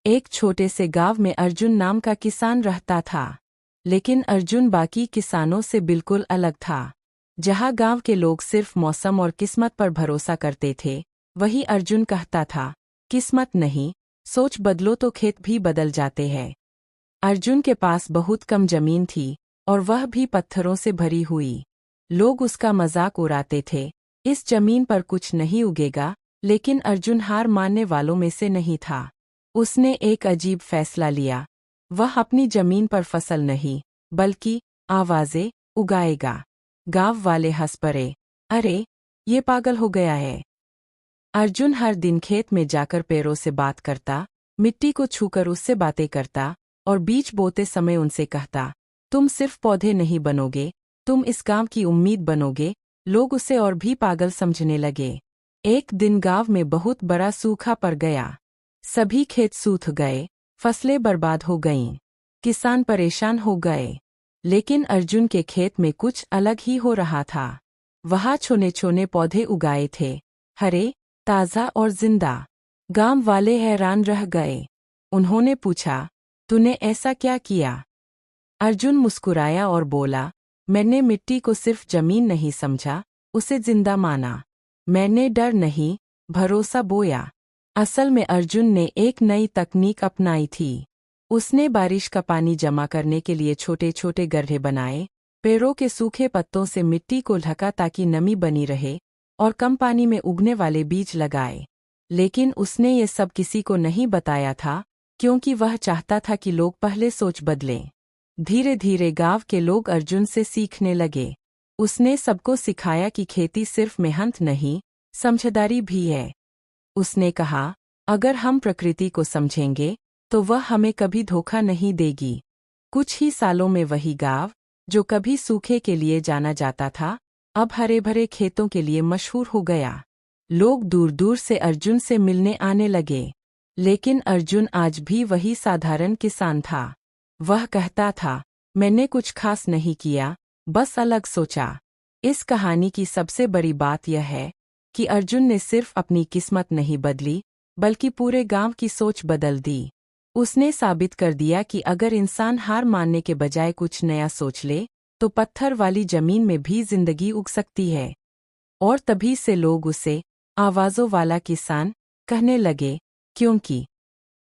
एक छोटे से गांव में अर्जुन नाम का किसान रहता था। लेकिन अर्जुन बाकी किसानों से बिल्कुल अलग था। जहाँ गांव के लोग सिर्फ मौसम और किस्मत पर भरोसा करते थे, वही अर्जुन कहता था, किस्मत नहीं, सोच बदलो तो खेत भी बदल जाते हैं। अर्जुन के पास बहुत कम जमीन थी और वह भी पत्थरों से भरी हुई। लोग उसका मजाक उड़ाते थे, इस जमीन पर कुछ नहीं उगेगा। लेकिन अर्जुन हार मानने वालों में से नहीं था। उसने एक अजीब फैसला लिया। वह अपनी जमीन पर फसल नहीं, बल्कि आवाजें उगाएगा। गांव वाले हंस पड़े, अरे ये पागल हो गया है। अर्जुन हर दिन खेत में जाकर पेड़ों से बात करता, मिट्टी को छूकर उससे बातें करता और बीज बोते समय उनसे कहता, तुम सिर्फ पौधे नहीं बनोगे, तुम इस गांव की उम्मीद बनोगे। लोग उसे और भी पागल समझने लगे। एक दिन गांव में बहुत बड़ा सूखा पड़ गया। सभी खेत सूख गए, फसलें बर्बाद हो गईं। किसान परेशान हो गए। लेकिन अर्जुन के खेत में कुछ अलग ही हो रहा था। वहाँ छोटे छोटे पौधे उगाए थे, हरे, ताज़ा और जिंदा। गांव वाले हैरान रह गए। उन्होंने पूछा, तूने ऐसा क्या किया? अर्जुन मुस्कुराया और बोला, मैंने मिट्टी को सिर्फ जमीन नहीं समझा, उसे जिंदा माना। मैंने डर नहीं, भरोसा बोया। असल में अर्जुन ने एक नई तकनीक अपनाई थी। उसने बारिश का पानी जमा करने के लिए छोटे छोटे गड्ढे बनाए, पेड़ों के सूखे पत्तों से मिट्टी को ढका ताकि नमी बनी रहे, और कम पानी में उगने वाले बीज लगाए। लेकिन उसने ये सब किसी को नहीं बताया था, क्योंकि वह चाहता था कि लोग पहले सोच बदलें। धीरे धीरे गांव के लोग अर्जुन से सीखने लगे। उसने सबको सिखाया कि खेती सिर्फ मेहनत नहीं, समझदारी भी है। उसने कहा, अगर हम प्रकृति को समझेंगे तो वह हमें कभी धोखा नहीं देगी। कुछ ही सालों में वही गांव, जो कभी सूखे के लिए जाना जाता था, अब हरे भरे खेतों के लिए मशहूर हो गया। लोग दूर दूर से अर्जुन से मिलने आने लगे। लेकिन अर्जुन आज भी वही साधारण किसान था। वह कहता था, मैंने कुछ खास नहीं किया, बस अलग सोचा। इस कहानी की सबसे बड़ी बात यह है कि अर्जुन ने सिर्फ अपनी किस्मत नहीं बदली, बल्कि पूरे गांव की सोच बदल दी। उसने साबित कर दिया कि अगर इंसान हार मानने के बजाय कुछ नया सोच ले, तो पत्थर वाली जमीन में भी जिंदगी उग सकती है। और तभी से लोग उसे आवाज़ों वाला किसान कहने लगे, क्योंकि